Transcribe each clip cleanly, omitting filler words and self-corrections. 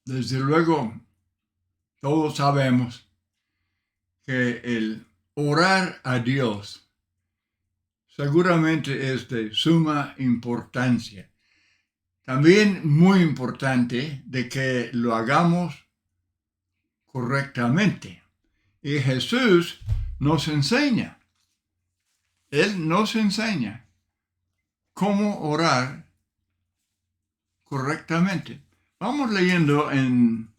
Desde luego, todos sabemos que el orar a Dios seguramente es de suma importancia. También muy importante de que lo hagamos correctamente. Y Jesús nos enseña. Él nos enseña cómo orar correctamente. Vamos leyendo en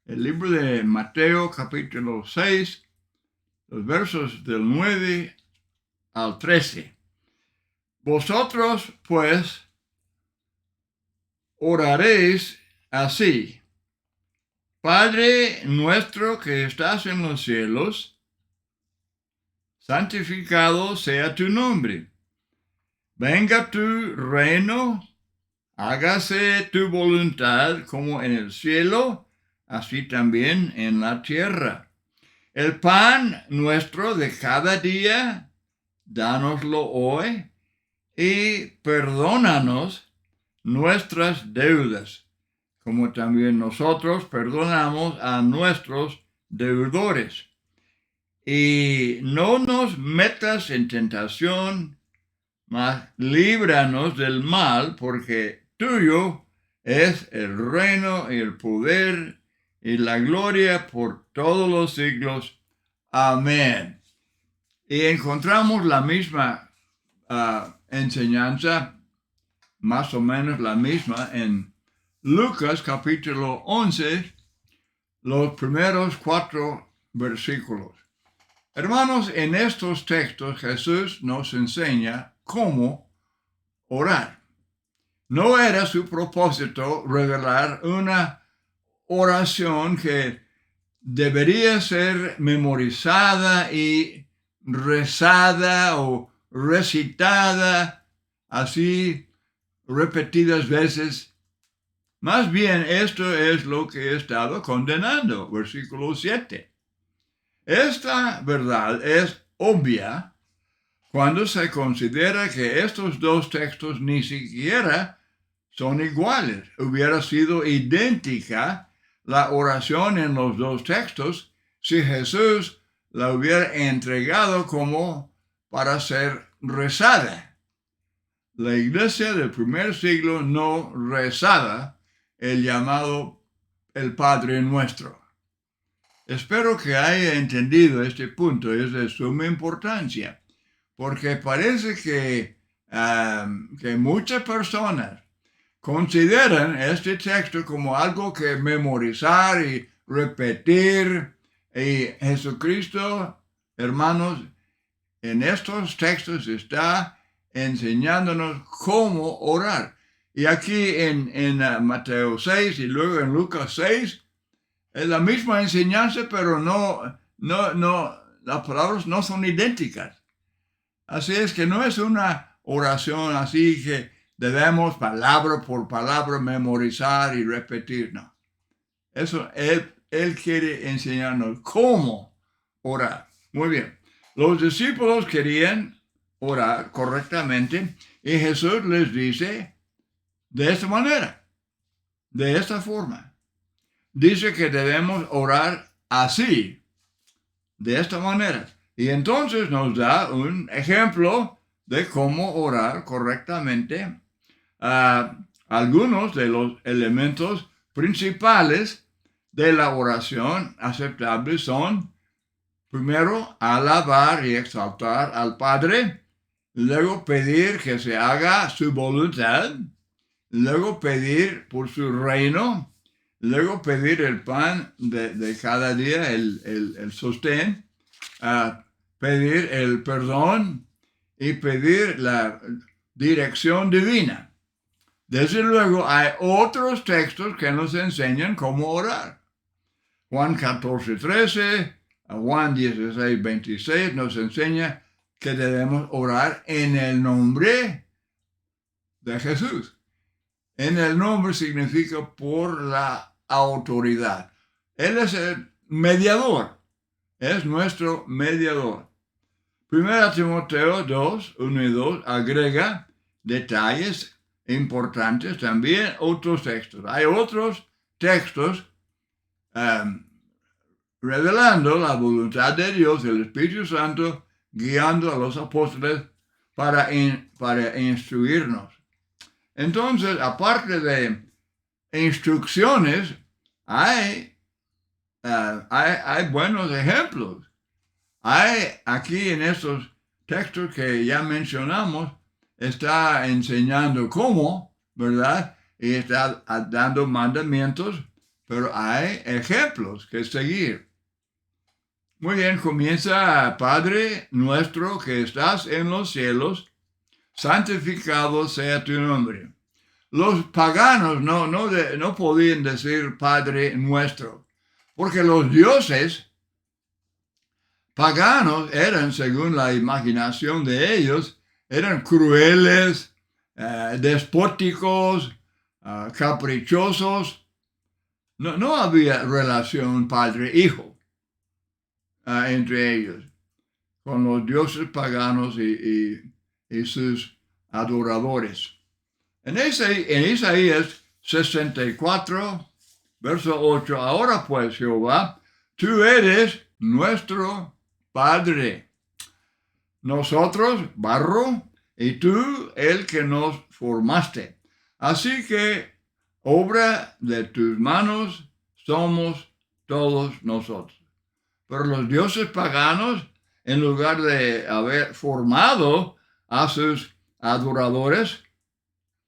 el libro de Mateo capítulo 6, los versos del 9 al 13. Vosotros, pues, oraréis así: Padre nuestro que estás en los cielos, santificado sea tu nombre. Venga tu reino, hágase tu voluntad como en el cielo, así también en la tierra. El pan nuestro de cada día, dánoslo hoy, y perdónanos nuestras deudas, como también nosotros perdonamos a nuestros deudores. Y no nos metas en tentación, mas líbranos del mal, porque tuyo es el reino y el poder y la gloria por todos los siglos. Amén. Y encontramos la misma enseñanza, más o menos la misma, en Lucas capítulo 11, los primeros 4 versículos. Hermanos, en estos textos Jesús nos enseña cómo orar. No era su propósito revelar una oración que debería ser memorizada y rezada o recitada así repetidas veces. Más bien, esto es lo que he estado condenando, versículo 7. Esta verdad es obvia cuando se considera que estos dos textos ni siquiera son iguales. Hubiera sido idéntica la oración en los dos textos si Jesús la hubiera entregado como para ser rezada. La iglesia del primer siglo no rezaba el llamado el Padre Nuestro. Espero que haya entendido este punto, es de suma importancia, porque parece que muchas personas consideran este texto como algo que memorizar y repetir. Y Jesucristo, hermanos, en estos textos está enseñándonos cómo orar. Y aquí en Mateo 6 y luego en Lucas 6, es la misma enseñanza, pero no, las palabras no son idénticas. Así es que no es una oración así que debemos palabra por palabra memorizar y repetir, no. Eso, él quiere enseñarnos cómo orar. Muy bien. Los discípulos querían orar correctamente y Jesús les dice de esta manera, de esta forma. Dice que debemos orar así, de esta manera. Y entonces nos da un ejemplo de cómo orar correctamente. Algunos de los elementos principales de la oración aceptable son, primero, alabar y exaltar al Padre, luego pedir que se haga su voluntad, luego pedir por su reino, luego pedir el pan de cada día, el sostén, pedir el perdón y pedir la dirección divina. Desde luego hay otros textos que nos enseñan cómo orar. Juan 14:13, Juan 16:26 nos enseña que debemos orar en el nombre de Jesús. En el nombre significa por la autoridad. Él es el mediador, es nuestro mediador. 1 Timoteo 2, 1 y 2 agrega detalles importantes, también otros textos. Hay otros textos um, revelando la voluntad de Dios, el Espíritu Santo, guiando a los apóstoles para instruirnos. Entonces, aparte de instrucciones, hay buenos ejemplos. Hay aquí en estos textos que ya mencionamos, está enseñando cómo, ¿verdad? Y está dando mandamientos, pero hay ejemplos que seguir. Muy bien, comienza: Padre nuestro que estás en los cielos, santificado sea tu nombre. Los paganos no podían decir Padre nuestro, porque los dioses paganos eran, según la imaginación de ellos, eran crueles, despóticos, caprichosos. No había relación padre-hijo entre ellos, con los dioses paganos y sus adoradores. En Isaías 64, verso 8, ahora pues, Jehová, tú eres nuestro Padre, nosotros barro, y tú el que nos formaste. Así que obra de tus manos somos todos nosotros. Pero los dioses paganos, en lugar de haber formado a sus adoradores,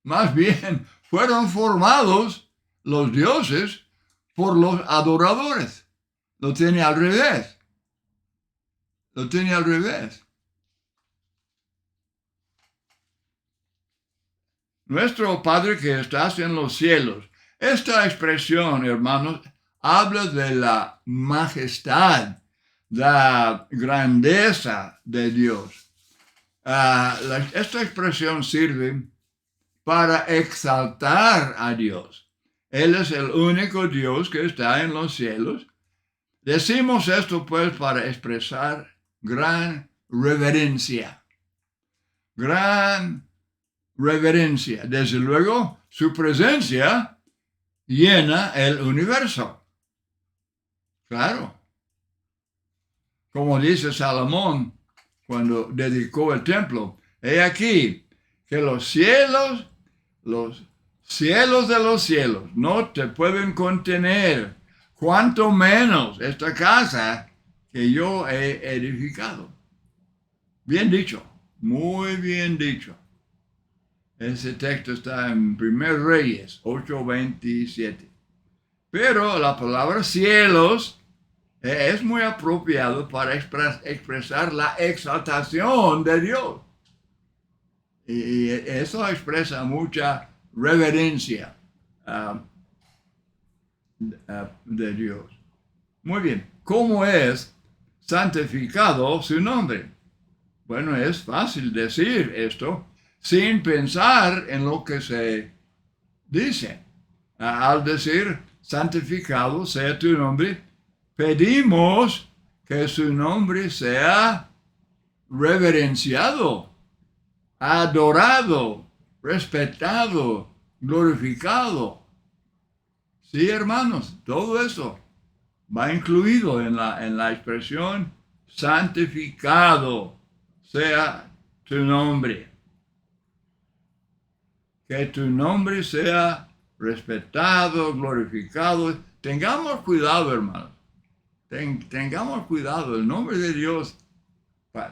más bien fueron formados los dioses por los adoradores. Lo tiene al revés. Nuestro Padre que estás en los cielos. Esta expresión, hermanos, habla de la majestad, la grandeza de Dios. Esta expresión sirve para exaltar a Dios. Él es el único Dios que está en los cielos. Decimos esto pues para expresar gran reverencia. Gran reverencia. Desde luego, su presencia llena el universo. Claro. Como dice Salomón cuando dedicó el templo, he aquí que los cielos de los cielos no te pueden contener, cuanto menos esta casa que yo he edificado. Bien dicho, muy bien dicho. Ese texto está en 1 Reyes 8:27. Pero la palabra cielos es muy apropiado para expresar la exaltación de Dios. Y eso expresa mucha reverencia de Dios. Muy bien, ¿cómo es santificado su nombre? Bueno, es fácil decir esto sin pensar en lo que se dice. Al decir santificado sea tu nombre, pedimos que su nombre sea reverenciado, adorado, respetado, glorificado. Sí, hermanos, todo eso va incluido en la expresión santificado sea tu nombre. Que tu nombre sea respetado, glorificado. Tengamos cuidado, hermanos. Tengamos cuidado. El nombre de Dios,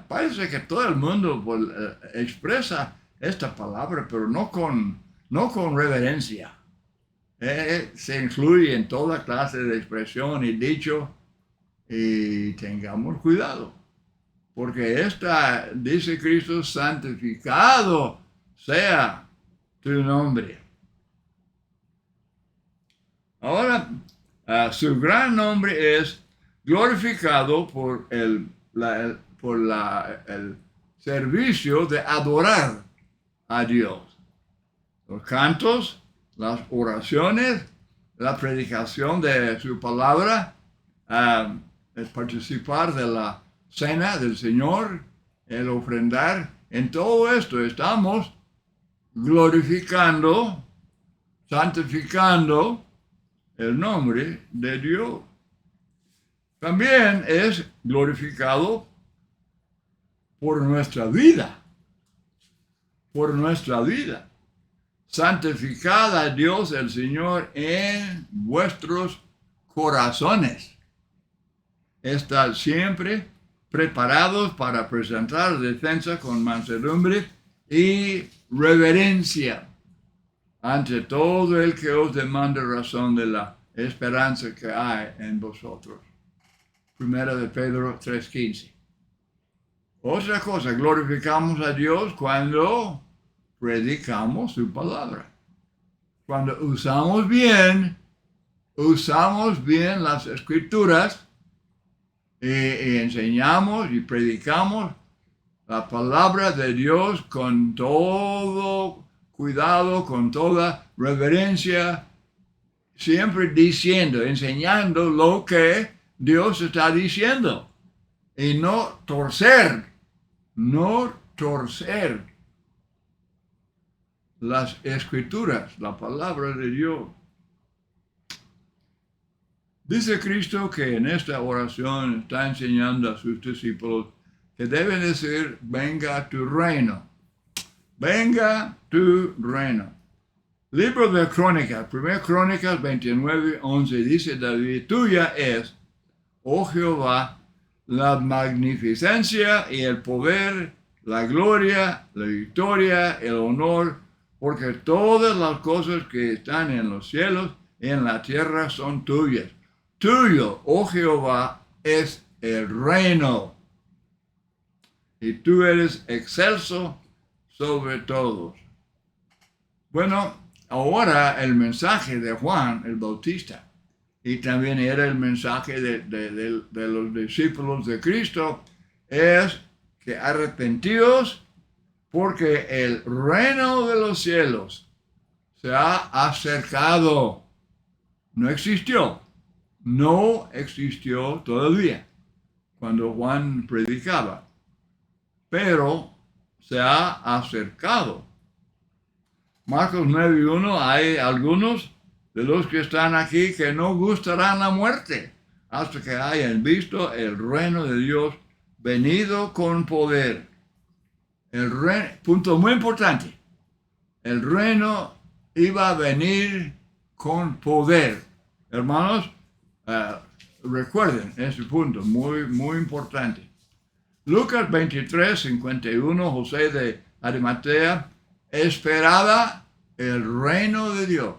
parece que todo el mundo expresa esta palabra, pero no con reverencia. Se incluye en toda clase de expresión y dicho, y tengamos cuidado. Porque dice Cristo, santificado sea tu nombre. Ahora, su gran nombre es glorificado por el servicio de adorar a Dios. Los cantos, las oraciones, la predicación de su palabra, el participar de la cena del Señor, el ofrendar. En todo esto estamos glorificando, santificando el nombre de Dios. También es glorificado por nuestra vida, por nuestra vida. Santificad a Dios el Señor en vuestros corazones. Estad siempre preparados para presentar defensa con mansedumbre y reverencia ante todo el que os demande razón de la esperanza que hay en vosotros. Primera de Pedro 3:15. Otra cosa, glorificamos a Dios cuando predicamos su palabra. Cuando usamos bien las escrituras y enseñamos y predicamos la palabra de Dios con todo cuidado, con toda reverencia, siempre diciendo, enseñando lo que Dios está diciendo y no torcer las escrituras, la palabra de Dios. Dice Cristo que en esta oración está enseñando a sus discípulos que deben decir, venga tu reino, venga tu reino. Libro de Crónicas, 1 Crónicas 29:11, dice David, tuya es, oh Jehová, la magnificencia y el poder, la gloria, la victoria, el honor, porque todas las cosas que están en los cielos y en la tierra son tuyas. Tuyo, oh Jehová, es el reino, y tú eres excelso sobre todos. Bueno, ahora el mensaje de Juan el Bautista, y también era el mensaje de los discípulos de Cristo, es que arrepentidos porque el reino de los cielos se ha acercado. No existió todavía cuando Juan predicaba, pero se ha acercado. Marcos 9:1, hay algunos de los que están aquí que no gustarán la muerte hasta que hayan visto el reino de Dios venido con poder. Punto muy importante, el reino iba a venir con poder. Hermanos, recuerden ese punto, muy, muy importante. Lucas 23:51, José de Arimatea esperaba el reino de Dios.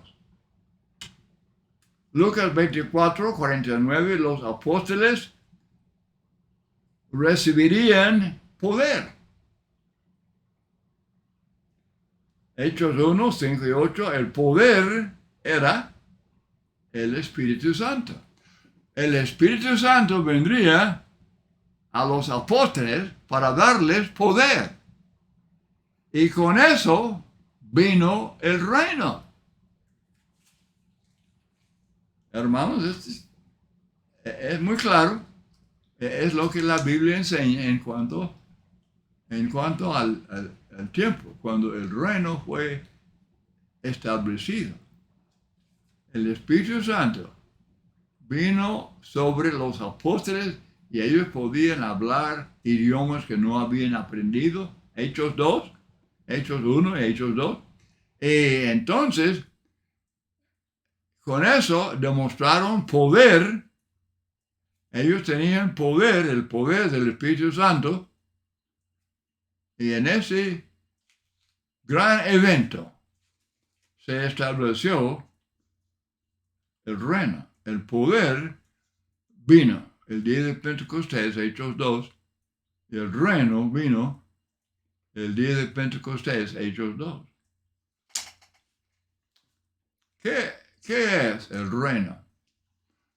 Lucas 24:49, los apóstoles recibirían poder. Hechos 1:5-8, el poder era el Espíritu Santo. El Espíritu Santo vendría a los apóstoles para darles poder. Y con eso vino el reino. Hermanos, es muy claro. Es lo que la Biblia enseña en cuanto al tiempo, cuando el reino fue establecido. El Espíritu Santo vino sobre los apóstoles y ellos podían hablar idiomas que no habían aprendido. Hechos 1 y Hechos 2. Y entonces, con eso demostraron poder. Ellos tenían poder, el poder del Espíritu Santo. Y en ese gran evento se estableció el reino. El poder vino el día de Pentecostés, Hechos 2, y el reino vino el día de Pentecostés, Hechos 2. ¿Qué es el reino?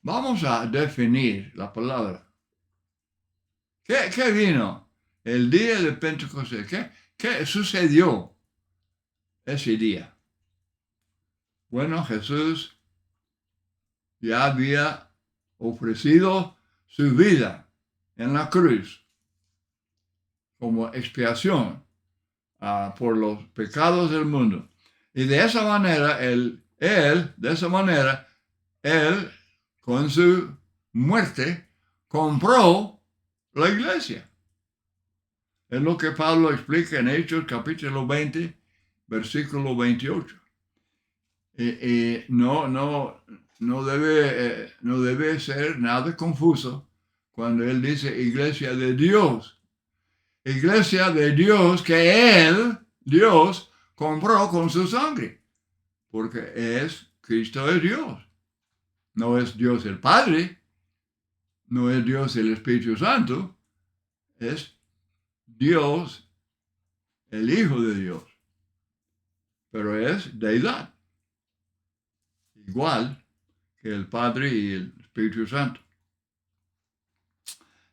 Vamos a definir la palabra. ¿Qué vino el día de Pentecostés? ¿Qué sucedió ese día? Bueno, Jesús ya había ofrecido su vida en la cruz como expiación por los pecados del mundo. Y de esa manera, él Él, con su muerte, compró la iglesia. Es lo que Pablo explica en Hechos capítulo 20, versículo 28. Y no debe ser nada confuso cuando él dice iglesia de Dios. Iglesia de Dios que él, Dios, compró con su sangre. Porque Cristo es Dios. No es Dios el Padre, no es Dios el Espíritu Santo, es Dios el Hijo de Dios. Pero es deidad. Igual que el Padre y el Espíritu Santo.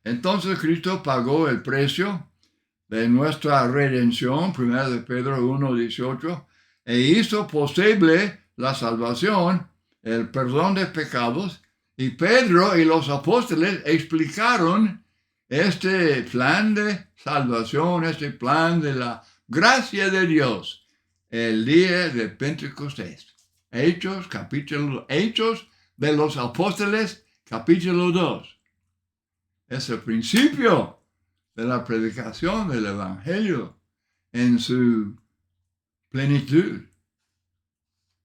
Entonces Cristo pagó el precio de nuestra redención, 1 de Pedro 1:18, e hizo posible la salvación, el perdón de pecados, y Pedro y los apóstoles explicaron este plan de salvación, este plan de la gracia de Dios, el día de Pentecostés. Hechos de los Apóstoles, capítulo 2. Es el principio de la predicación del Evangelio en su plenitud.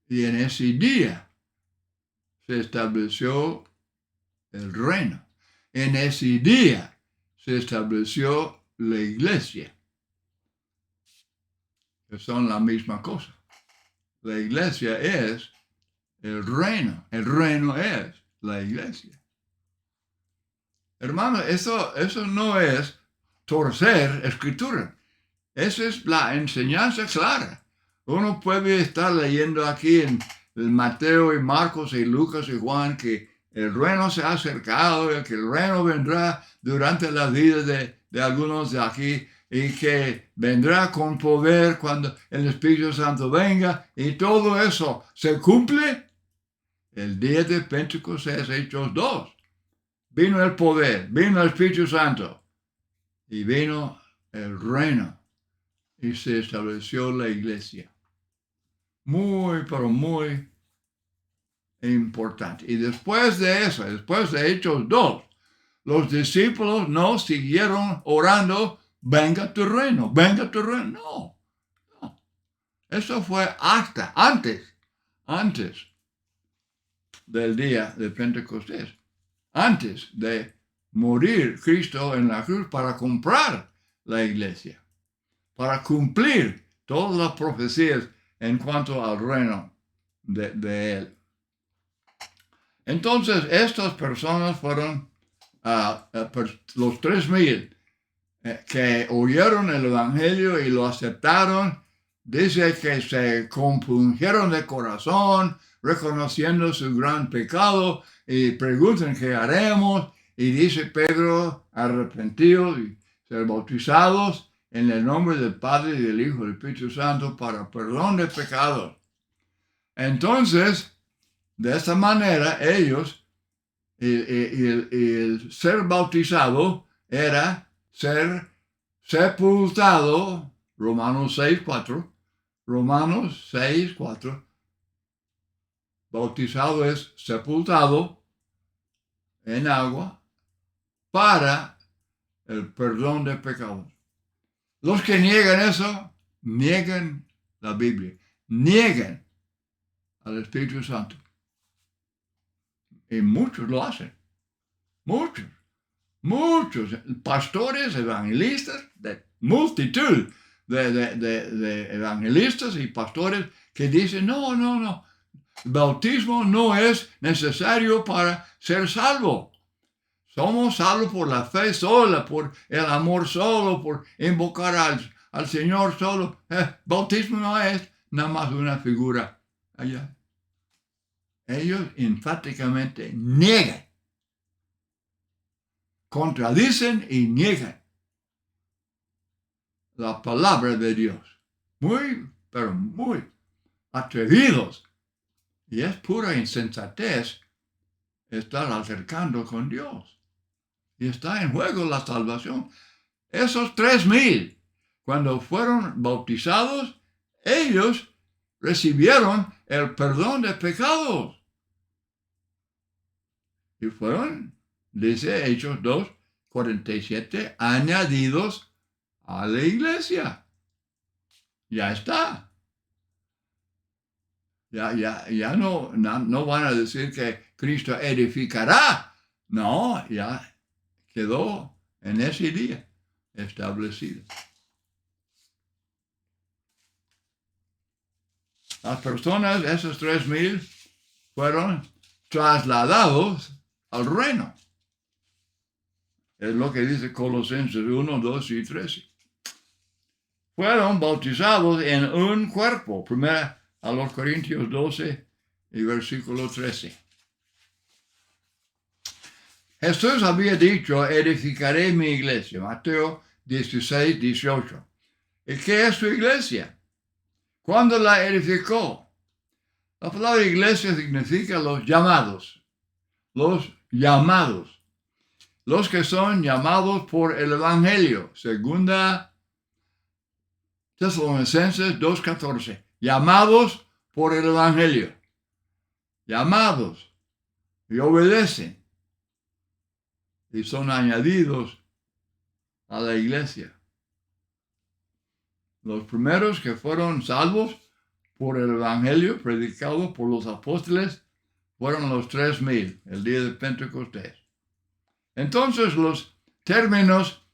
Y en ese día se estableció el reino. En ese día se estableció la iglesia. Que son la misma cosa. La iglesia es el reino. El reino es la iglesia. Hermano, eso no es torcer escritura. Esa es la enseñanza clara. Uno puede estar leyendo aquí en Mateo y Marcos y Lucas y Juan que el reino se ha acercado y que el reino vendrá durante la vida de algunos de aquí y que vendrá con poder cuando el Espíritu Santo venga y todo eso se cumple el día de Pentecostés, Hechos 2. Vino el poder, vino el Espíritu Santo y vino el reino y se estableció la iglesia. Muy, pero muy importante. Y después de eso, después de Hechos 2, los discípulos no siguieron orando, venga tu reino, venga tu reino. No. Eso fue antes del día de Pentecostés. Antes de morir Cristo en la cruz para comprar la iglesia, para cumplir todas las profecías en cuanto al reino de Él. Entonces, estas personas fueron los 3,000 que oyeron el Evangelio y lo aceptaron. Dice que se compungieron de corazón, reconociendo su gran pecado, y preguntan qué haremos, y dice Pedro, arrepentidos y ser bautizados en el nombre del Padre y del Hijo y del Espíritu Santo para perdón de pecados. Entonces, de esta manera, ellos, el ser bautizado era ser sepultado, Romanos 6:4, bautizado es sepultado en agua para el perdón de pecados. Los que niegan eso, niegan la Biblia, niegan al Espíritu Santo. Y muchos lo hacen. Muchos pastores, evangelistas, de multitud de evangelistas y pastores que dicen, no, el bautismo no es necesario para ser salvo. Somos salvos por la fe sola, por el amor solo, por invocar al Señor solo. Bautismo no es nada más una figura allá. Ellos enfáticamente niegan, contradicen y niegan la palabra de Dios. Pero muy atrevidos. Y es pura insensatez estar acercando con Dios. Y está en juego la salvación. Esos 3,000, cuando fueron bautizados, ellos recibieron el perdón de pecados. Y fueron, dice Hechos 2:47, añadidos a la iglesia. Ya está. Ya no van a decir que Cristo edificará. No, ya quedó en ese día establecido. Las personas, esos 3,000, fueron trasladados al reino. Es lo que dice Colosenses 1, 2 y 13. Fueron bautizados en un cuerpo. Primera a los Corintios 12 y versículo 13. Jesús había dicho, edificaré mi iglesia. Mateo 16, 18. ¿Y qué es su iglesia? ¿Cuándo la edificó? La palabra iglesia significa los llamados. Los llamados. Los que son llamados por el Evangelio. Segunda Tesalonicenses 2:14. Llamados por el Evangelio. Llamados. Y obedecen. Y son añadidos a la iglesia. Los primeros que fueron salvos por el Evangelio predicado por los apóstoles fueron los 3,000, el día de Pentecostés. Entonces los términos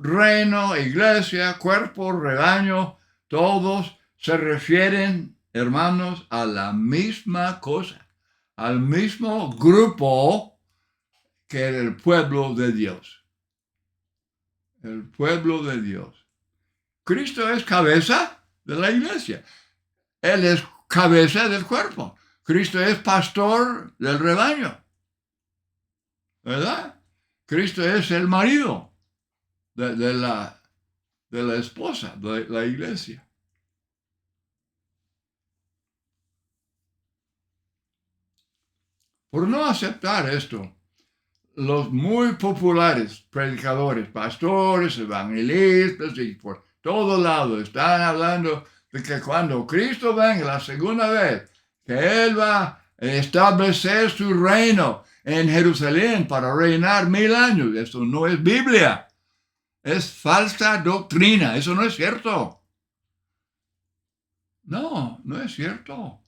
reino, iglesia, cuerpo, rebaño, todos se refieren, hermanos, a la misma cosa, al mismo grupo que el pueblo de Dios. El pueblo de Dios. Cristo es cabeza de la iglesia. Él es cabeza del cuerpo. Cristo es pastor del rebaño. ¿Verdad? Cristo es el marido de la esposa, de la iglesia. Por no aceptar esto, los muy populares predicadores, pastores, evangelistas y por todo lado están hablando de que cuando Cristo venga la segunda vez, que Él va a establecer su reino en Jerusalén para reinar 1000 años. Eso no es Biblia. Es falsa doctrina. Eso no es cierto. No es cierto.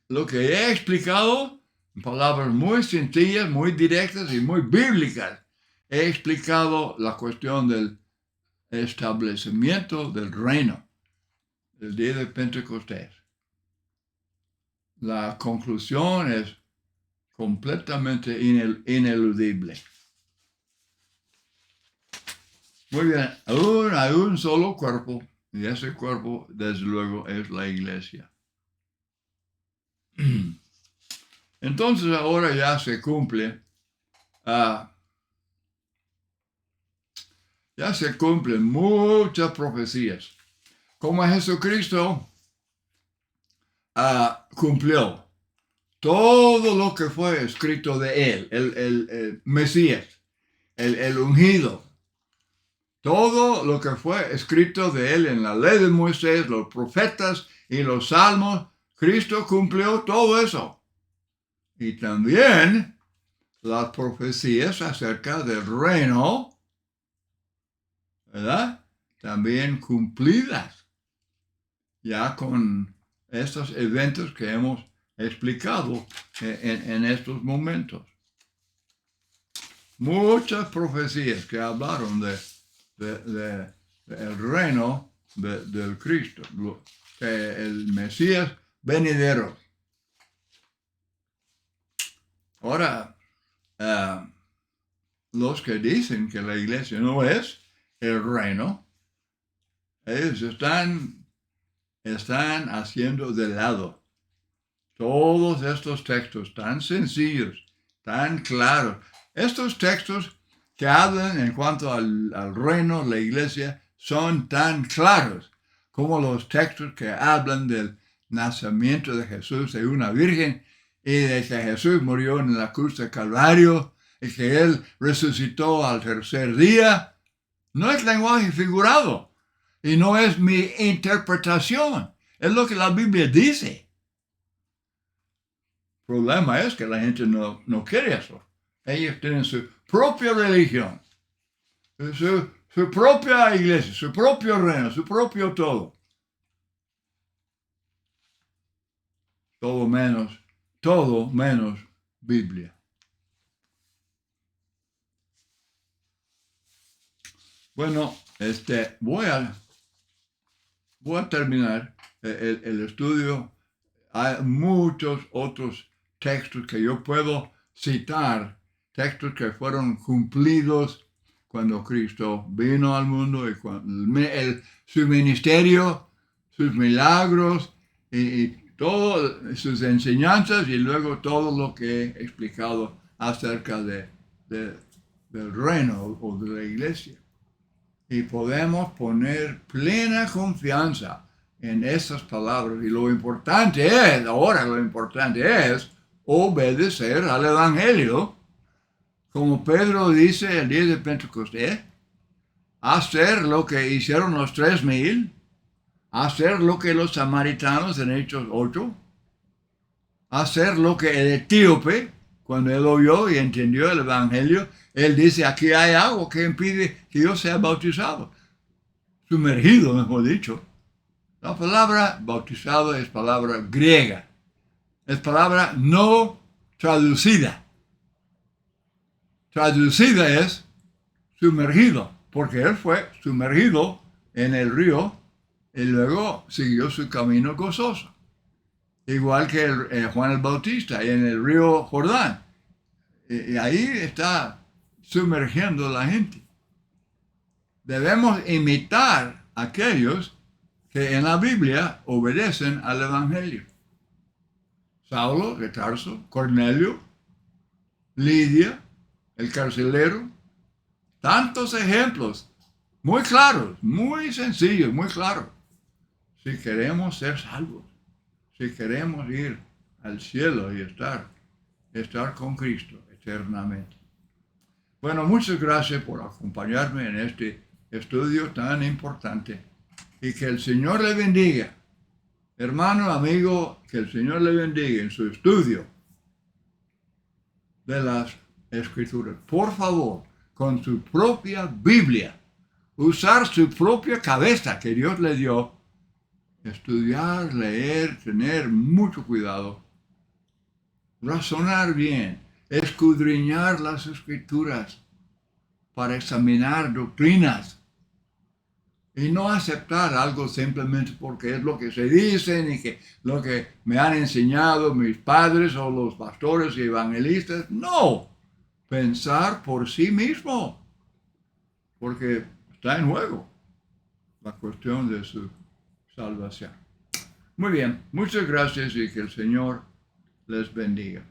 Lo que he explicado, en palabras muy sencillas, muy directas y muy bíblicas, he explicado la cuestión del establecimiento del reino, el día de Pentecostés. La conclusión es completamente ineludible. Muy bien, aún hay un solo cuerpo, y ese cuerpo, desde luego, es la iglesia. Entonces ahora ya se cumple, ya se cumplen muchas profecías. Como Jesucristo cumplió todo lo que fue escrito de él, el Mesías, el ungido. Todo lo que fue escrito de él en la ley de Moisés, los profetas y los salmos, Cristo cumplió todo eso. Y también las profecías acerca del reino, ¿verdad? También cumplidas, ya con estos eventos que hemos explicado en estos momentos. Muchas profecías que hablaron del reino del Cristo, el Mesías venidero. Ahora, los que dicen que la iglesia no es el reino, ellos están haciendo de lado todos estos textos tan sencillos, tan claros. Estos textos que hablan en cuanto al reino, la iglesia, son tan claros como los textos que hablan del nacimiento de Jesús de una virgen y de que Jesús murió en la cruz de Calvario y que Él resucitó al tercer día. No es lenguaje figurado y no es mi interpretación. Es lo que la Biblia dice. problema es que la gente no quiere eso. Ellos tienen su propia religión, su propia iglesia, su propio reino, su propio todo. Todo menos Biblia. Bueno, voy a terminar el estudio. Hay muchos otros textos que yo puedo citar, textos que fueron cumplidos cuando Cristo vino al mundo y su ministerio, sus milagros y todas sus enseñanzas y luego todo lo que he explicado acerca del reino o de la iglesia. Y podemos poner plena confianza en esas palabras. Y lo importante es obedecer al Evangelio. Como Pedro dice el día de Pentecostés, hacer lo que hicieron los 3,000, hacer lo que los samaritanos en Hechos 8, hacer lo que el etíope, cuando él oyó y entendió el Evangelio, él dice, aquí hay algo que impide que yo sea bautizado. Sumergido, mejor dicho. La palabra bautizado es palabra griega. Es palabra no traducida. Traducida es sumergido, porque él fue sumergido en el río y luego siguió su camino gozoso. Igual que Juan el Bautista en el río Jordán. Y ahí está sumergiendo la gente. Debemos imitar a aquellos que en la Biblia obedecen al Evangelio. Saulo de Tarso, Cornelio, Lidia, el carcelero. Tantos ejemplos, muy claros, muy sencillos, muy claros. Si queremos ser salvos, si queremos ir al cielo y estar con Cristo eternamente. Bueno, muchas gracias por acompañarme en este estudio tan importante y que el Señor le bendiga. Hermano, amigo, que el Señor le bendiga en su estudio de las Escrituras. Por favor, con su propia Biblia, usar su propia cabeza que Dios le dio, estudiar, leer, tener mucho cuidado, razonar bien, escudriñar las Escrituras para examinar doctrinas y no aceptar algo simplemente porque es lo que se dicen y que lo que me han enseñado mis padres o los pastores y evangelistas. No, pensar por sí mismo, porque está en juego la cuestión de su salvación. Muy bien, muchas gracias y que el Señor les bendiga.